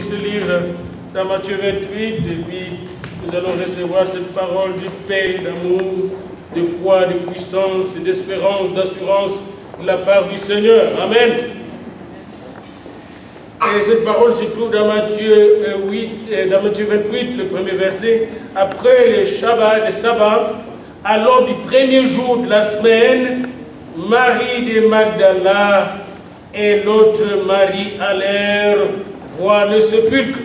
puisse lire dans Matthieu 28 et puis nous allons recevoir cette parole de paix, d'amour, de foi, de puissance, d'espérance, d'assurance de la part du Seigneur. Amen. Et cette parole se trouve dans Matthieu 28, le premier verset. Après le sabbat, à l'aube du premier jour de la semaine, Marie de Magdala et l'autre Marie allèrent voir le sépulcre.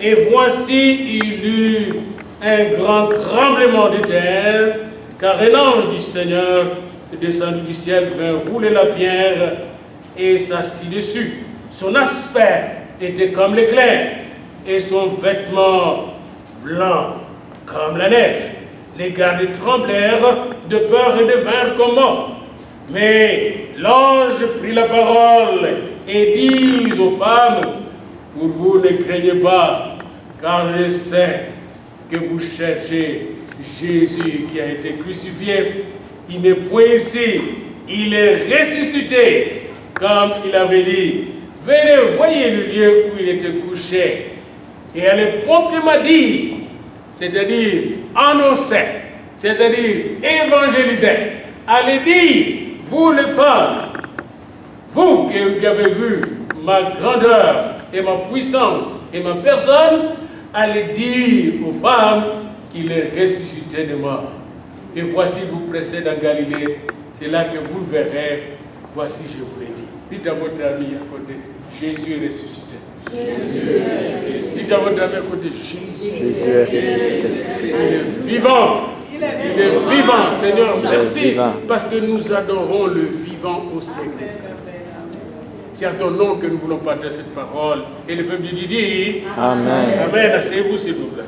Et voici, il eut un grand tremblement de terre, car un ange du Seigneur, descendu du ciel, vint rouler la pierre et s'assit dessus. Son aspect était comme l'éclair, et son vêtement blanc comme la neige. Les gardes tremblèrent de peur et devinrent comme morts. Mais l'ange prit la parole et dit aux femmes, pour vous ne craignez pas, car je sais que vous cherchez Jésus qui a été crucifié. Il n'est point ici, il est ressuscité, comme il avait dit. Venez, voyez le lieu où il était couché. Et elle est promptement dit, c'est-à-dire annoncer, c'est-à-dire évangéliser. Allez dire, vous les femmes, vous qui avez vu ma grandeur et ma puissance et ma personne, allez dire aux femmes qu'il est ressuscité de mort. Et voici, vous pressez dans Galilée, c'est là que vous le verrez. Voici, je vous l'ai dit. Dites à votre ami à côté, Jésus est ressuscité. Dites à votre ami à côté, Jésus est ressuscité. Il est vivant. Il est vivant, Seigneur, merci, parce que nous adorons le vivant au siècle des siècles. C'est à ton nom que nous voulons partager cette parole. Et le peuple de Dieu dit Amen. Amen. Asseyez-vous, s'il vous plaît.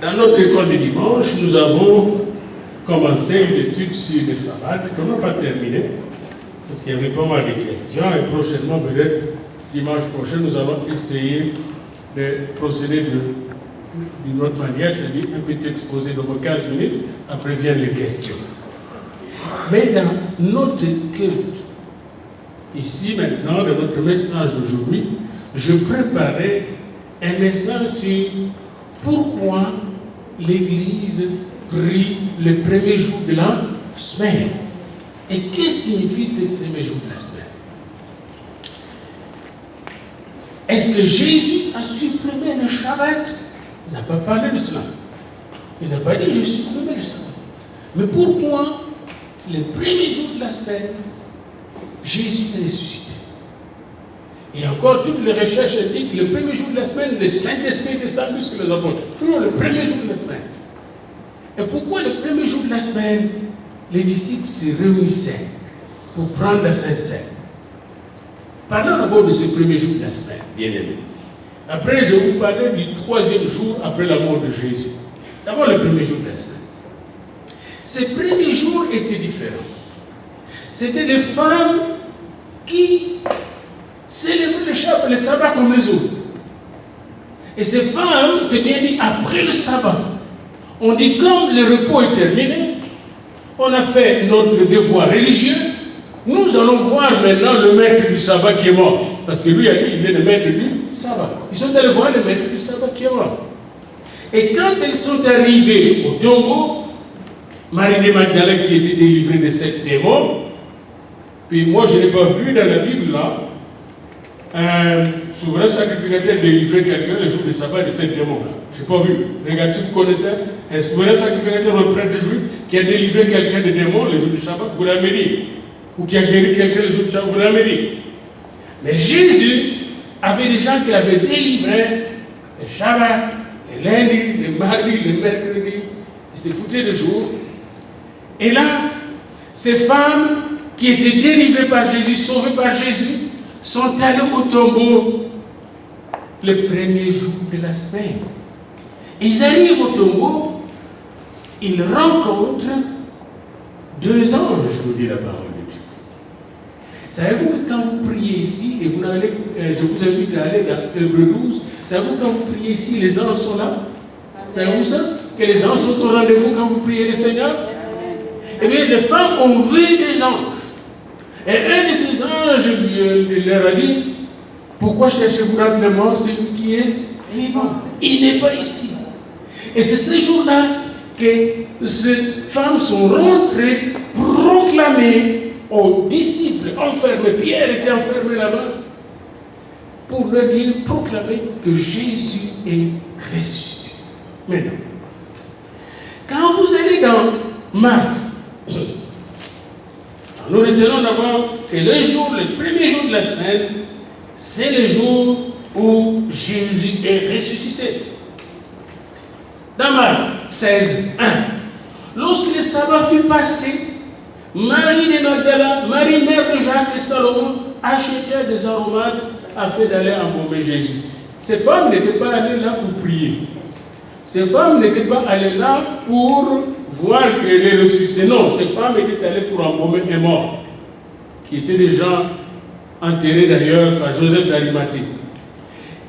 Dans notre école de dimanche, nous avons commencé une étude sur le sabbat, qu'on n'a pas terminé, parce qu'il y avait pas mal de questions, et prochainement, peut-être, dimanche prochain, nous allons essayer de procéder d'une autre manière, c'est-à-dire un petit exposé de 15 minutes, après viennent les questions. Mais dans notre culte, ici maintenant, dans notre message d'aujourd'hui, je préparais un message sur pourquoi l'Église prie le premier jour de la semaine. Et qu'est-ce que signifie ce premier jour de la semaine? Est-ce que Jésus a supprimé le Shabbat? Il n'a pas parlé de cela. Il n'a pas dit je supprimé le Shabbat. Mais pourquoi le premier jour de la semaine, Jésus est ressuscité? Et encore, toutes les recherches indiquent que le premier jour de la semaine, le Saint-Esprit descend plus que les apôtres. Toujours le premier jour de la semaine. Et pourquoi le premier jour de la semaine, les disciples se réunissaient pour prendre la Sainte Seine? Parlons d'abord de ce premier jour de la semaine, bien aimé. Après, je vais vous parler du troisième jour après la mort de Jésus. D'abord, le premier jour de la semaine. Ce premier jour était différent. C'était des femmes qui célébraient le sabbat comme les autres. Et ces femmes, c'est bien dit, après le sabbat. On dit, comme le repos est terminé, on a fait notre devoir religieux, nous allons voir maintenant le maître du sabbat qui est mort. Parce que lui a dit, il est le maître du sabbat. Ils sont allés voir le maître du sabbat qui est mort. Et quand elles sont arrivées au tombeau, Marie de Magdala qui était délivrée de cette démon, puis moi je n'ai pas vu dans la Bible là, un souverain sacrificateur délivrer quelqu'un le jour du sabbat de cette démon là. Je n'ai pas vu. Regardez si vous connaissez un souverain sacrificateur, un prêtre juif qui a délivré quelqu'un de démon le jour du sabbat, vous l'avez dit. Ou qui a guéri quelqu'un le jour du sabbat, vous l'avez dit. Mais Jésus avait des gens qui l'avaient délivré le Shabbat, le lundi, le mardi, le mercredi. Il se foutait de jour. Et là, ces femmes qui étaient délivrées par Jésus, sauvées par Jésus, sont allées au tombeau le premier jour de la semaine. Ils arrivent au tombeau, ils rencontrent deux anges, nous dit la parole de Dieu. Savez-vous que quand vous priez ici, et je vous invite à aller dans Hébreux 12, savez-vous quand vous priez ici, les anges sont là? Savez-vous ça? Que les anges sont au rendez-vous quand vous priez le Seigneur? Eh bien, les femmes ont vu des anges. Et un de ces anges leur a dit, Pourquoi cherchez-vous dans le mort celui qui est vivant? Il n'est pas ici. Et c'est ce jour-là que ces femmes sont rentrées proclamer aux disciples enfermés. Pierre était enfermé là-bas pour leur dire, proclamer que Jésus est ressuscité. Maintenant, quand vous allez dans Marc, nous retenons d'abord que le premier jour de la semaine, c'est le jour où Jésus est ressuscité. Dans Marc 16, 1, lorsque le sabbat fut passé, Marie de Magdala, Marie mère de Jacques et Salomon, achetèrent des aromates afin d'aller embaumer Jésus. Ces femmes n'étaient pas allées là pour prier. Ces femmes n'étaient pas allées là pour voir qu'elle est ressuscitée. Non, ces femmes étaient allées pour embaumer un mort, qui était déjà enterré d'ailleurs par Joseph d'Arimathée.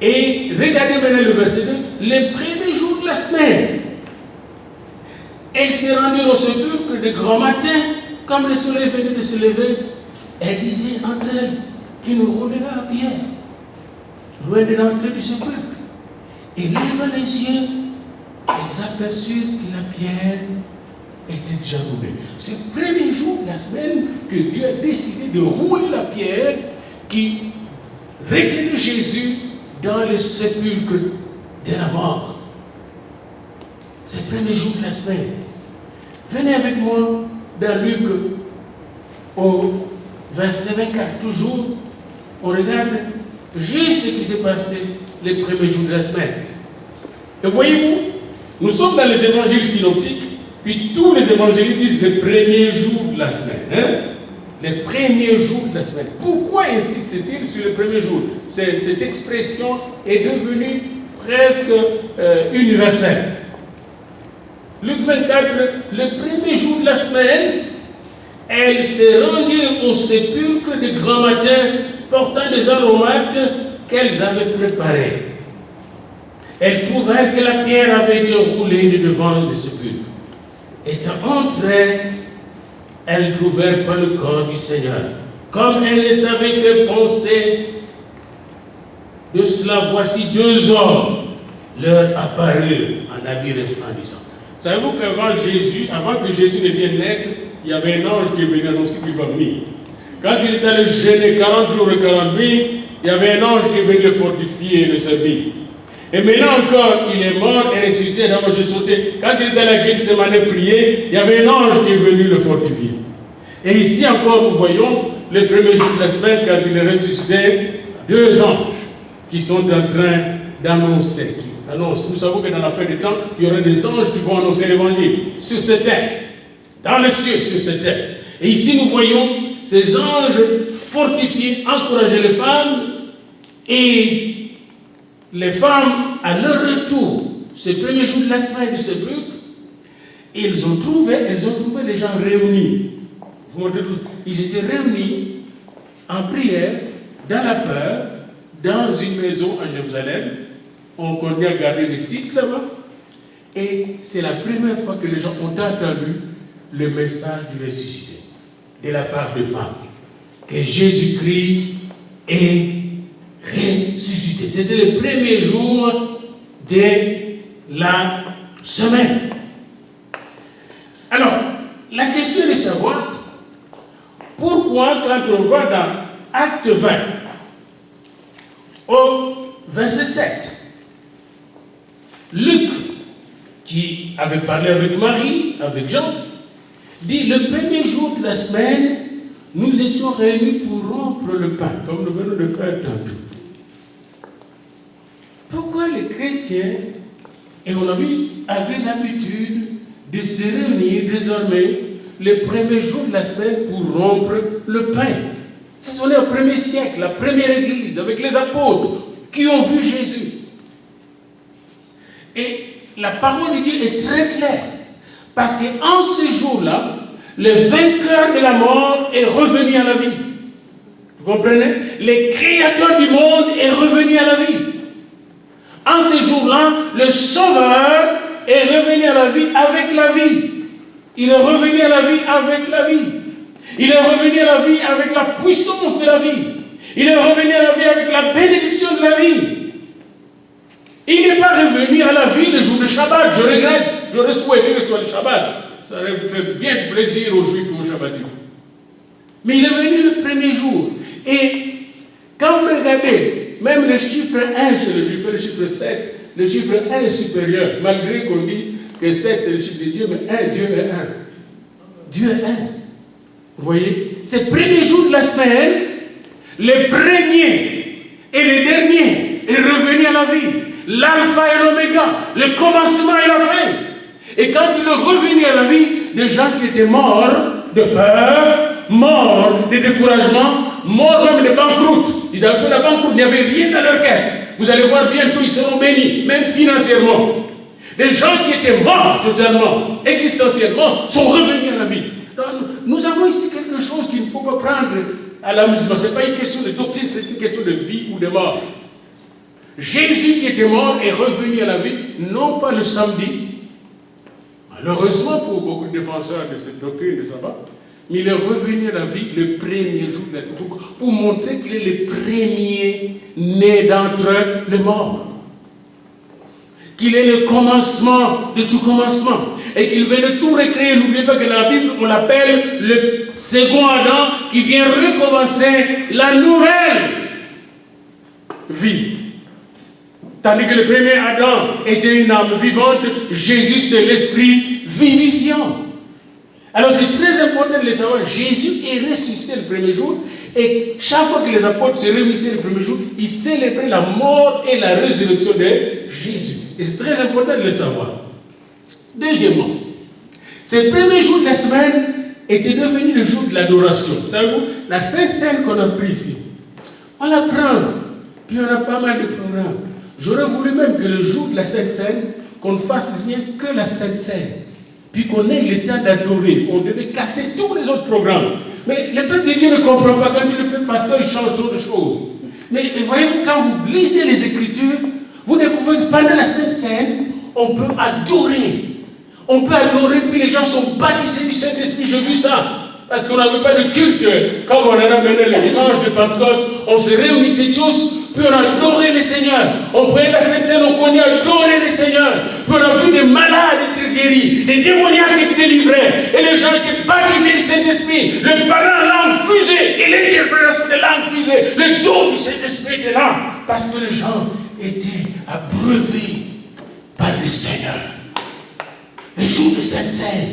Et regardez maintenant le verset 2. Les premiers jours de la semaine, elles se rendirent au sépulcre de grand matin, comme le soleil venait de se lever. Elles disaient entre elles, qui nous roulera la pierre, loin de l'entrée du sépulcre. Et levant les yeux, elles aperçurent que la pierre était déjà roulée. C'est le premier jour de la semaine que Dieu a décidé de rouler la pierre qui retenait Jésus dans le sépulcre de la mort. C'est le premier jour de la semaine. Venez avec moi dans Luc au verset 24. Toujours, on regarde juste ce qui s'est passé les premiers jours de la semaine. Et voyez-vous, nous sommes dans les évangiles synoptiques, puis tous les évangélistes disent les premiers jours de la semaine. Hein? Les premiers jours de la semaine. Pourquoi insiste-t-il sur les premiers jours? Cette expression est devenue presque universelle. Luc 24, le premier jour de la semaine, elles se rendirent au sépulcre de grand matin, portant des aromates qu'elles avaient préparés. Elles trouvèrent que la pierre avait été roulée de devant le sépulcre. Étant entrées, elles ne trouvèrent pas le corps du Seigneur. Comme elles ne savaient que penser de cela, voici deux hommes leur apparurent en habits resplendissants. Savez-vous qu'avant que Jésus ne vienne naître, il y avait un ange qui est venu annoncer qu'il va venir. Quand il est allé jeûner 40 jours et 40 nuits, il y avait un ange qui est venu le fortifier et le servir. Et maintenant encore, il est mort et ressuscité. D'abord, j'ai sauté. Quand il est allé à Gethsemane prier, il y avait un ange qui est venu le fortifier. Et ici encore, nous voyons le premier jour de la semaine, quand il est ressuscité, deux anges qui sont en train d'annoncer. Nous savons que dans la fin des temps, il y aura des anges qui vont annoncer l'évangile sur cette terre, dans les cieux, sur cette terre. Et ici, nous voyons ces anges fortifier, encourager les femmes, et les femmes, à leur retour, ce premier jour de la semaine du sépulcre, elles ont trouvé les gens réunis. Ils étaient réunis en prière, dans la peur, dans une maison à Jérusalem. On continue à garder des sites là-bas. Et c'est la première fois que les gens ont entendu le message du ressuscité, de la part de femmes, que Jésus-Christ est ressuscité. C'était le premier jour de la semaine. Alors, la question est de savoir pourquoi, quand on va dans Acte 20, au verset 7, Luc, qui avait parlé avec Marie, avec Jean, dit le premier jour de la semaine, nous étions réunis pour rompre le pain, comme nous venons de faire tantôt. Pourquoi les chrétiens, et on a vu, avaient l'habitude de se réunir désormais le premier jour de la semaine pour rompre le pain? Ça se fait au premier siècle, la première église, avec les apôtres qui ont vu Jésus. Et la parole de Dieu est très claire, parce qu'en ce jour-là, le vainqueur de la mort est revenu à la vie. Vous comprenez? Le créateur du monde est revenu à la vie. En ce jour-là, le Sauveur est revenu à la vie avec la vie. Il est revenu à la vie avec la vie. Il est revenu à la vie avec la puissance de la vie. Il est revenu à la vie avec la bénédiction de la vie. Il n'est pas revenu à la vie le jour de Shabbat. Je regrette. J'aurais souhaité que ce soit le Shabbat. Ça aurait fait bien plaisir aux Juifs et aux Shabbatiques. Mais il est venu le premier jour. Et quand vous regardez, même le chiffre 1 chez le Juif, le chiffre 7, le chiffre 1 est supérieur. Malgré qu'on dit que 7 c'est le chiffre de Dieu, mais 1, Dieu est 1. Dieu est 1. Vous voyez? C'est le premier jour de la semaine, le premier et le dernier est revenu à la vie. L'alpha et l'oméga, le commencement et la fin. Et quand il est revenu à la vie, des gens qui étaient morts de peur, morts de découragement, morts même de banqueroute. Ils avaient fait la banqueroute, il n'y avait rien dans leur caisse. Vous allez voir bientôt, ils seront bénis, même financièrement. Des gens qui étaient morts totalement, existentiellement, sont revenus à la vie. Donc, nous avons ici quelque chose qu'il ne faut pas prendre à l'amusement. Ce n'est pas une question de doctrine, c'est une question de vie ou de mort. Jésus qui était mort est revenu à la vie, non pas le samedi, malheureusement pour beaucoup de défenseurs de cette doctrine de sabbat, mais il est revenu à la vie le premier jour de la semaine, pour montrer qu'il est le premier né d'entre les morts. Qu'il est le commencement de tout commencement. Et qu'il vient de tout recréer. N'oubliez pas que dans la Bible, on l'appelle le second Adam qui vient recommencer la nouvelle vie. Tandis que le premier Adam était une âme vivante, Jésus c'est l'esprit vivifiant. Alors c'est très important de le savoir. Jésus est ressuscité le premier jour et chaque fois que les apôtres se réunissaient le premier jour, ils célébraient la mort et la résurrection de Jésus. Et c'est très important de le savoir. Deuxièmement, ce premier jour de la semaine était devenu le jour de l'adoration. Savez-vous, la Sainte Seine qu'on a pris ici, on la prend, puis on a pas mal de programmes. J'aurais voulu même que le jour de la Sainte Seine, qu'on ne fasse rien que la Sainte Seine, puis qu'on ait le temps d'adorer. On devait casser tous les autres programmes. Mais le peuple de Dieu ne comprend pas. Quand il le fait pasteur, il change d'autres choses. Mais voyez-vous, quand vous lisez les Écritures, vous découvrez que pendant la Sainte Seine, on peut adorer. On peut adorer, puis les gens sont baptisés du Saint-Esprit. J'ai vu ça. Parce qu'on n'avait pas de culte. Comme on a ramené le dimanche de Pentecôte, on se réunissait tous, puis on a adoré le Seigneur. On prenait la Sainte Seine, on connaît adorer le Seigneur. Puis on a vu des malades être guéris, des démoniaques être délivrés, et les gens étaient baptisés du Saint-Esprit. Le parent en langue fusée, et l'interprétation de langue fusée. Le don du Saint-Esprit était là, parce que les gens étaient abreuvés par le Seigneur. Les jours de Sainte Seine.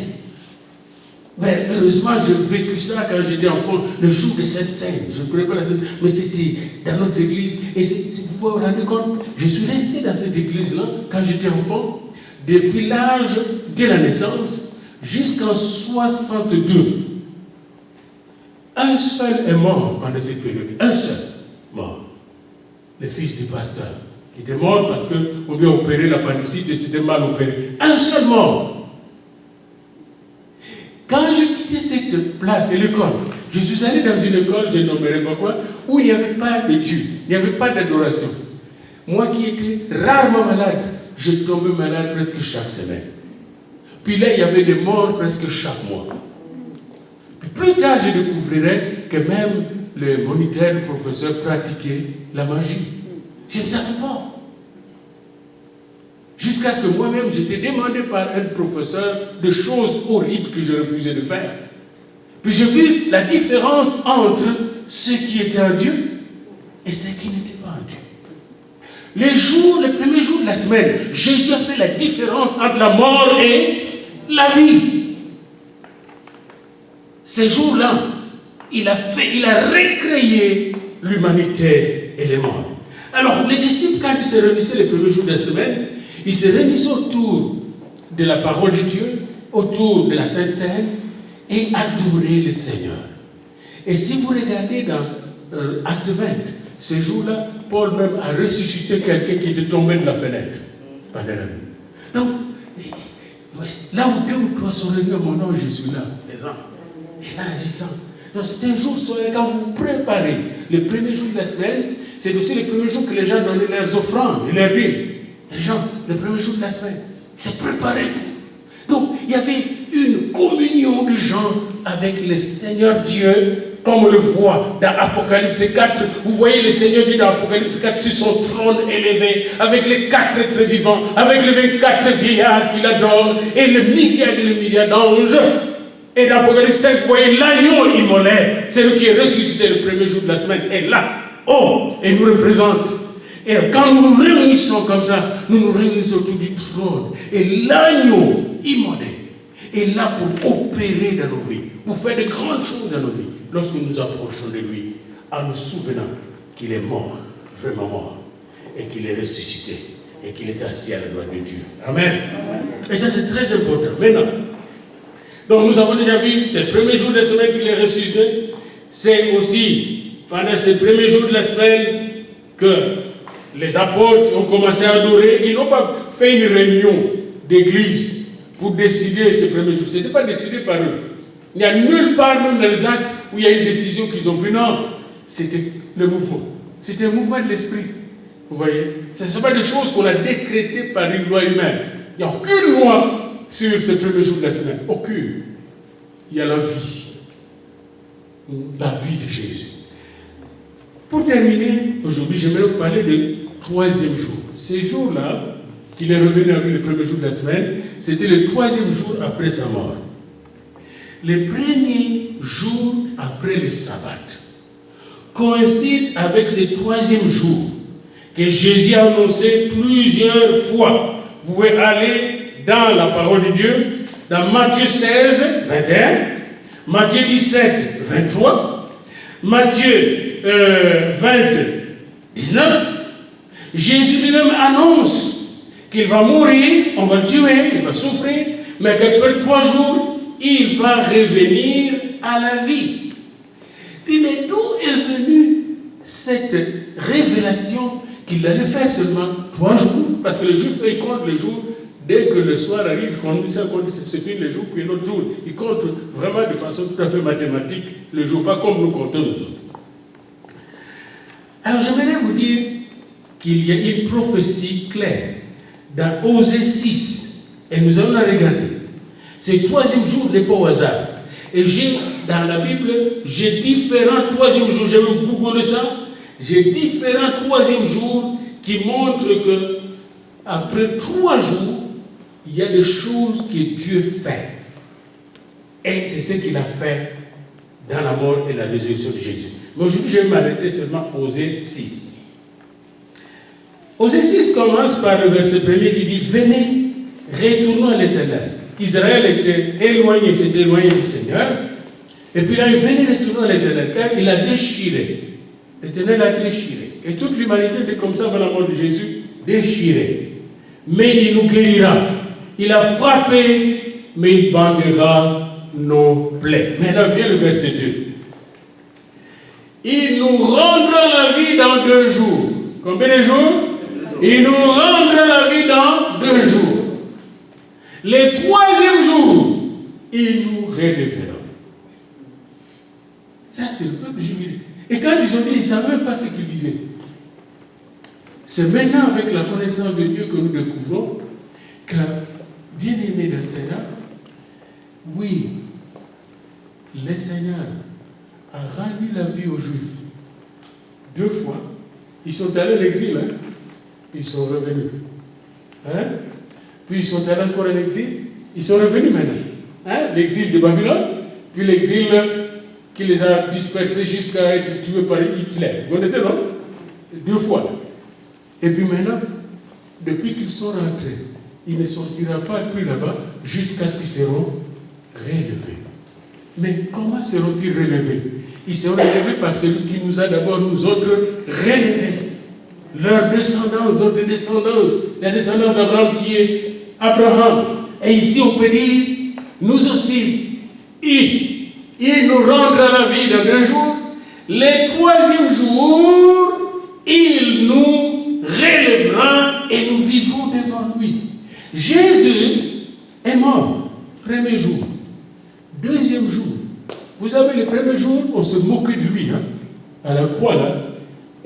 Mais heureusement, j'ai vécu ça quand j'étais enfant, le jour de Sainte Seine. Je ne connais pas la Sainte Seine, mais c'était dans notre église. Et vous vous rendez compte, je suis resté dans cette église-là quand j'étais enfant, depuis l'âge de la naissance jusqu'en 62. Un seul est mort pendant cette période. Un seul mort. Le fils du pasteur. Il était mort parce qu'on lui a opéré l'appendicite et c'était mal opéré. Un seul mort. Quand j'ai quitté cette place et l'école, je suis allé dans une école, je nommerai pas quoi, où il n'y avait pas de Dieu, il n'y avait pas d'adoration. Moi qui étais rarement malade, je tombais malade presque chaque semaine. Puis là, il y avait des morts presque chaque mois. Puis plus tard, je découvrirai que même les moniteurs, les professeurs pratiquaient la magie. Je ne savais pas. Jusqu'à ce que moi-même, j'étais demandé par un professeur de choses horribles que je refusais de faire. Puis j'ai vu la différence entre ce qui était un Dieu et ce qui n'était pas un Dieu. Les premiers jours de la semaine, Jésus a fait la différence entre la mort et la vie. Ces jours-là, il a recréé l'humanité et les morts. Alors, les disciples, quand ils se réunissaient les premiers jours de la semaine, ils se réunissaient autour de la parole de Dieu, autour de la Sainte Seine, et adoraient le Seigneur. Et si vous regardez dans Acte 20, ces jours-là, Paul même a ressuscité quelqu'un qui était tombé de la fenêtre pendant la nuit. Donc, là où 2 ou 3 sont réunis à mon nom, je suis là, présent. Et là, agissant. Donc, c'est un jour soleil, quand vous vous préparez, le premier jour de la semaine, c'est aussi le premier jour que les gens donnaient leurs offrandes et leurs rimes. Les gens, le premier jour de la semaine, c'est préparé. Donc, il y avait une communion de gens avec le Seigneur Dieu comme on le voit dans Apocalypse 4. Vous voyez le Seigneur dit dans Apocalypse 4 sur son trône élevé, avec les 4 êtres vivants, avec les 24 vieillards qu'il adore, et le milliard d'anges. Et dans Apocalypse 5, vous voyez l'agneau immolé, celui qui est ressuscité le premier jour de la semaine, est là, et nous représente. Et quand nous nous réunissons comme ça, nous nous réunissons autour du trône. Et l'agneau immolé est là pour opérer dans nos vies, pour faire de grandes choses dans nos vies, lorsque nous nous approchons de lui, en nous souvenant qu'il est mort, vraiment mort, et qu'il est ressuscité, et qu'il est assis à la droite de Dieu. Amen. Et ça, c'est très important. Maintenant, donc nous avons déjà vu, c'est le premier jour de la semaine qu'il est ressuscité. C'est aussi pendant ces premiers jours de la semaine que les apôtres ont commencé à adorer. Ils n'ont pas fait une réunion d'église pour décider ces premiers jours. Ce n'était pas décidé par eux. Il n'y a nulle part, même dans les actes, où il y a une décision qu'ils ont prise. Non, c'était le mouvement. C'était un mouvement de l'esprit. Vous voyez? Ce ne sont pas des choses qu'on a décrétées par une loi humaine. Il n'y a aucune loi sur ces premiers jours de la semaine. Aucune. Il y a la vie. La vie de Jésus. Pour terminer, aujourd'hui, j'aimerais vous parler du 3e jour. Ces jours-là, qu'il est revenu à vie le premier jour de la semaine, c'était le 3e jour après sa mort. Le premier jour après le sabbat coïncide avec ce 3e jour que Jésus a annoncé plusieurs fois. Vous pouvez aller dans la parole de Dieu, dans Matthieu 16, 21, Matthieu 17, 23, Matthieu 20, 19, Jésus lui-même annonce qu'il va mourir, on va le tuer, il va souffrir, mais qu'après 3 jours, il va revenir à la vie. Puis, mais d'où est venue cette révélation qu'il allait faire seulement 3 jours? Parce que les Juifs, ils comptent les jours. Dès que le soir arrive, quand on dit ça, c'est fini le jour, puis l'autre jour. Ils comptent vraiment de façon tout à fait mathématique le jour, pas comme nous comptons nous autres. Alors j'aimerais vous dire qu'il y a une prophétie claire dans Osée 6, et nous allons la regarder. Ce 3e jour n'est pas au hasard. Et j'ai, dans la Bible, j'ai différents 3e jours, j'ai vu googler ça, j'ai différents 3e jours qui montrent que après 3 jours, il y a des choses que Dieu fait. Et c'est ce qu'il a fait dans la mort et la résurrection de Jésus. Mais aujourd'hui, je vais m'arrêter seulement à Osée 6. Osée 6 commence par le verset 1er qui dit « Venez, retournons à l'Éternel ». Israël était éloigné, s'était éloigné du Seigneur. Et puis là, venez, retournons à l'Éternel, car il a déchiré. L'Éternel a déchiré. Et toute l'humanité était comme ça avant la mort de Jésus, déchirée. Mais il nous guérira. Il a frappé, mais il bandera nos plaies. Maintenant vient le verset 2. Il nous rendra la vie dans 2 jours. Combien de jours? Il nous rendra la vie dans 2 jours. Le 3e jour, il nous relèvera. Ça, c'est le peuple juif. Et quand ils ont dit, ils ne savaient même pas ce qu'ils disaient. C'est maintenant avec la connaissance de Dieu que nous découvrons que, bien aimé dans le Seigneur, oui, le Seigneur a rendu la vie aux Juifs 2 fois. Ils sont allés à l'exil, hein? Ils sont revenus. Hein? Puis ils sont allés encore en exil. Ils sont revenus maintenant. Hein? L'exil de Babylone, puis l'exil qui les a dispersés jusqu'à être tués par Hitler. Vous connaissez, non? 2 fois. Et puis maintenant, depuis qu'ils sont rentrés, il ne sortira pas plus là-bas jusqu'à ce qu'ils seront relevés. Mais comment seront-ils relevés? Ils seront relevés par celui qui nous a d'abord, nous autres, relevés. Leur descendance, notre descendance, la descendance d'Abraham qui est Abraham. Et ici, on peut dire, nous aussi, il nous rendra la vie dans 2 jours. Le 3e jour, il nous relèvera et nous vivrons devant lui. Jésus est mort, 1er jour. 2e jour. Vous savez, le 1er jour, on se moquait de lui, hein, à la croix, là.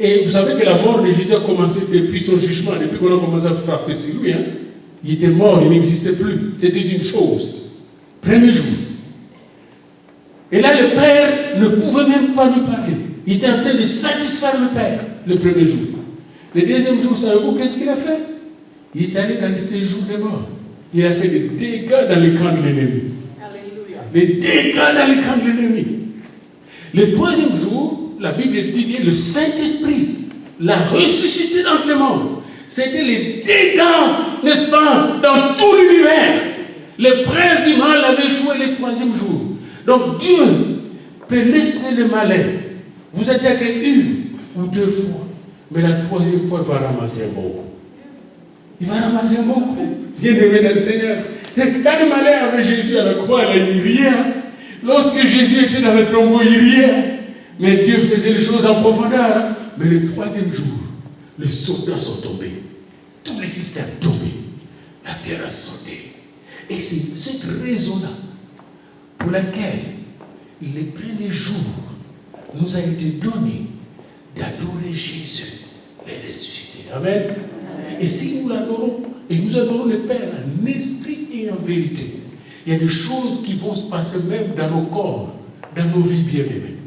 Et vous savez que la mort de Jésus a commencé depuis son jugement, depuis qu'on a commencé à frapper sur lui. Hein. Il était mort, il n'existait plus. C'était une chose. 1er jour. Et là, le père ne pouvait même pas lui parler. Il était en train de satisfaire le père le premier jour. Le deuxième jour, savez-vous qu'est-ce qu'il a fait? Il est allé dans le séjour des morts. Il a fait des dégâts dans le camp de l'ennemi. Les dégâts dans le camp de l'ennemi. Le troisième jour, la Bible dit le Saint-Esprit l'a ressuscité d'entre les morts. C'était les dégâts, n'est-ce pas, dans tout l'univers. Le prince du mal avait échoué le troisième jour. Donc Dieu peut laisser le malin vous attaquer une ou deux fois, mais la troisième fois, il va ramasser un bon coup. Il va ramasser un bon coup. Bien aimé dans le Seigneur. Quand le malin avait Jésus à la croix, il riait. Lorsque Jésus était dans le tombeau, il riait. Mais Dieu faisait les choses en profondeur. Mais le troisième jour, les soldats sont tombés. Tous les systèmes tombés. La terre a sauté. Et c'est cette raison-là pour laquelle les premiers jours nous a été donné d'adorer Jésus et ressuscité. Amen. Et si nous l'adorons, et nous adorons le Père en esprit et en vérité, il y a des choses qui vont se passer même dans nos corps, dans nos vies bien-aimées.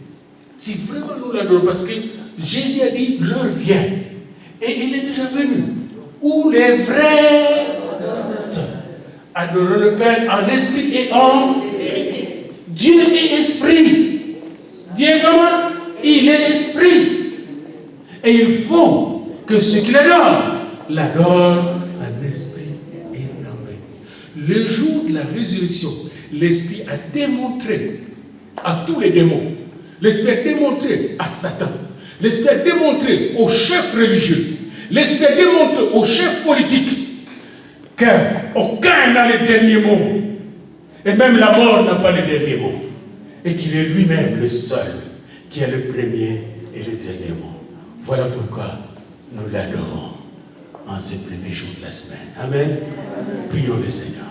Si vraiment nous l'adorons, parce que Jésus a dit, l'heure vient, et il est déjà venu, où les vrais adorateurs adorent le Père en esprit et en vérité. Dieu est esprit. Dieu est comment? Il est esprit. Et il faut que ceux qui l'adorent en esprit et en vérité. Le jour de la résurrection, l'esprit a démontré à tous les démons, l'esprit a démontré à Satan, l'esprit a démontré aux chefs religieux, l'esprit a démontré aux chefs politiques qu'aucun n'a le dernier mot. Et même la mort n'a pas le dernier mot. Et qu'il est lui-même le seul qui a le premier et le dernier mot. Voilà pourquoi nous l'adorons en ce premier jour de la semaine. Amen. Prions le Seigneur.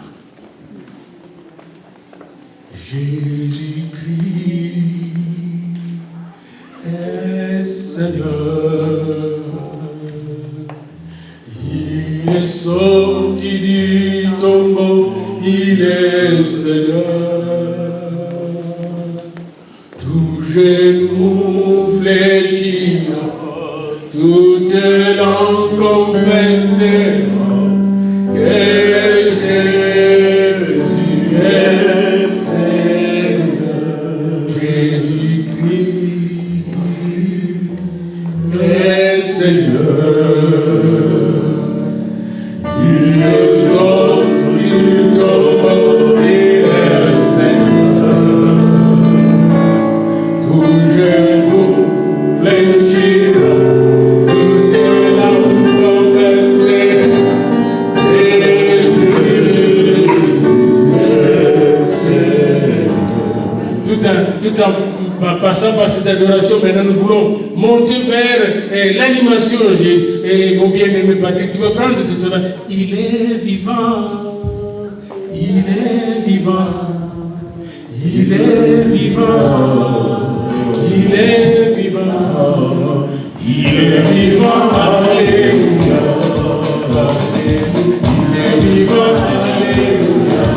Jésus-Christ est Seigneur. Il est sorti du tombeau, il est Seigneur. Tout genou fléchira, toute langue confessera que Jésus est Seigneur. Jésus-Christ est Seigneur. Il est sorti du tombeau, il est Seigneur. Tout genou fléchira, toute langue confessera que Jésus est Seigneur. Tout en passant par cette adoration, maintenant nous voulons monter vers l'animation. Mon bien-aimé Patrick, tu vas prendre ce soir. Il est vivant, il est vivant, il est vivant, il est vivant, il est vivant, alléluia, il est vivant, alléluia.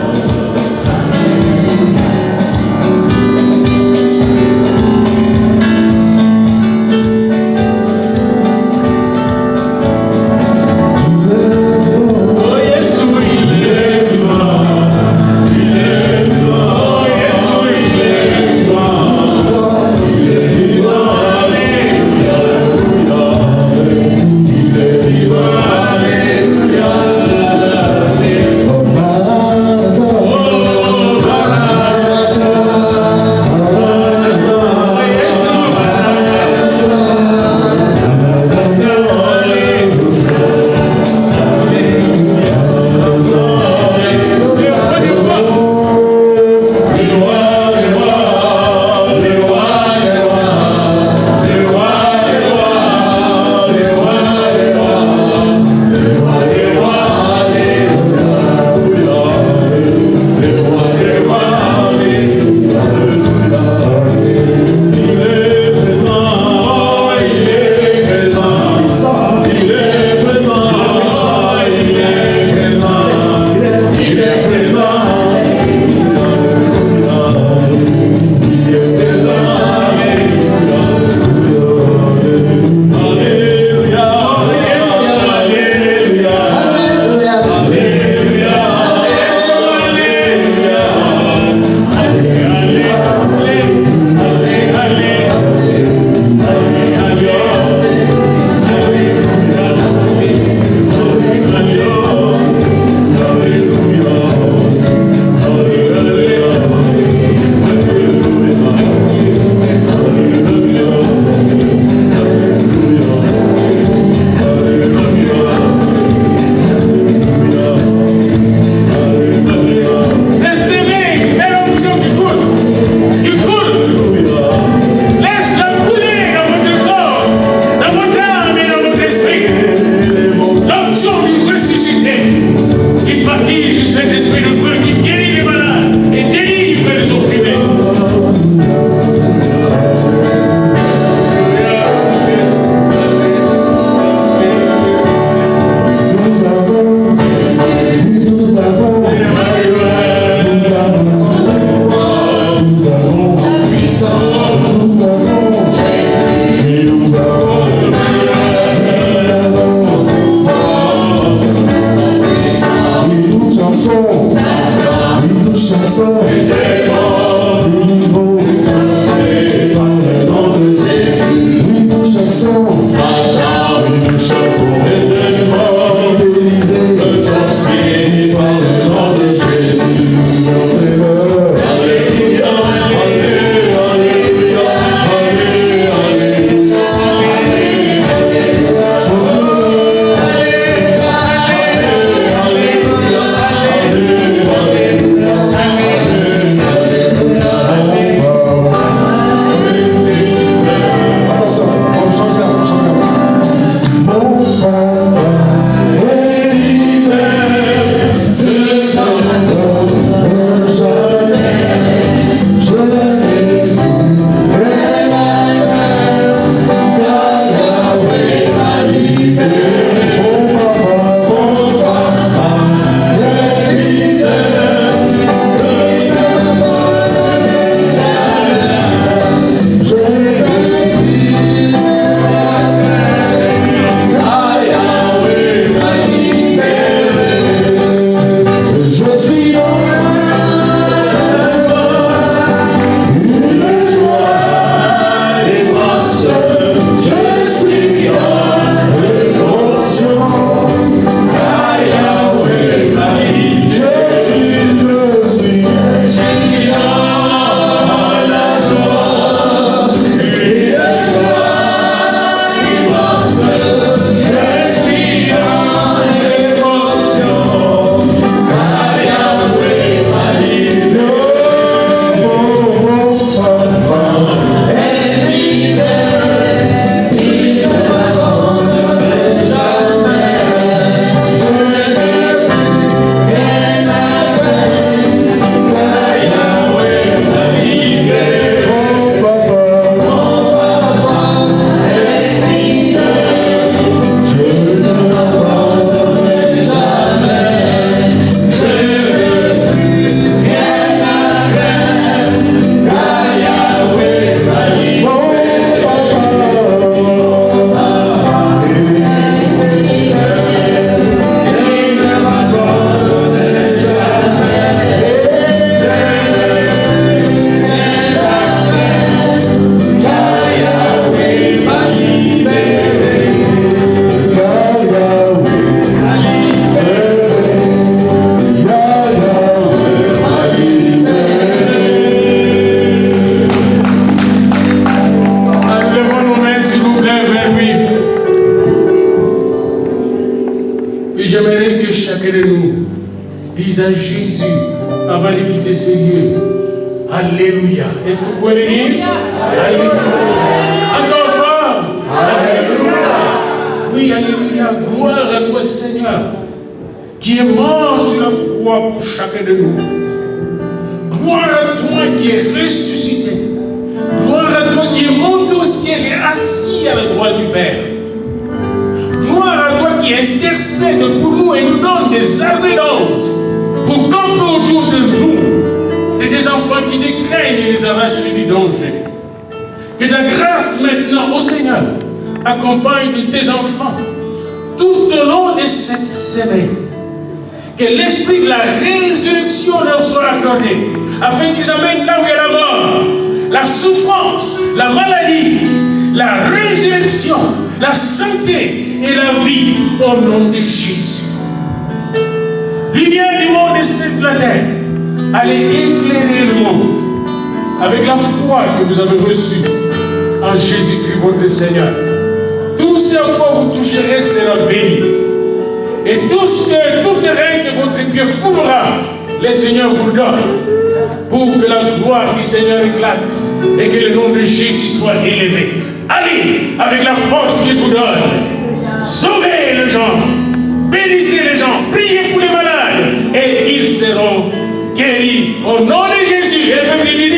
Et j'aimerais que chacun de nous dise à Jésus avant de quitter ces lieux. Alléluia. Est-ce que vous pouvez le dire? Alléluia. Encore fort. Alléluia. Oui, alléluia. Gloire à toi, Seigneur, qui est mort sur la croix pour chacun de nous. Gloire à toi qui est ressuscité. Gloire à toi qui est monté au ciel et assis à la droite du Père. Gloire à toi qui intercède pour nous et nous donne des armées d'anges pour camper autour de nous et des enfants qui te craignent et les arracher du danger. Que ta grâce maintenant, ô Seigneur, accompagne de tes enfants tout au long de cette semaine. Que l'esprit de la résurrection leur soit accordé, afin qu'ils amènent là où il y a la mort, la souffrance, la maladie, la résurrection, la santé et la vie au nom de Jésus. Lumière du monde et cette la terre, allez éclairer le monde avec la foi que vous avez reçue en Jésus-Christ votre Seigneur. Tout ce à quoi vous toucherez sera béni. Et tout terrain que votre pied foulera, le Seigneur vous le donne, pour que la gloire du Seigneur éclate et que le nom de Jésus soit élevé. Allez, avec la force qu'il vous donne, sauvez les gens, bénissez les gens, priez pour les malades, et ils seront guéris. Au nom de Jésus, et le peuple dit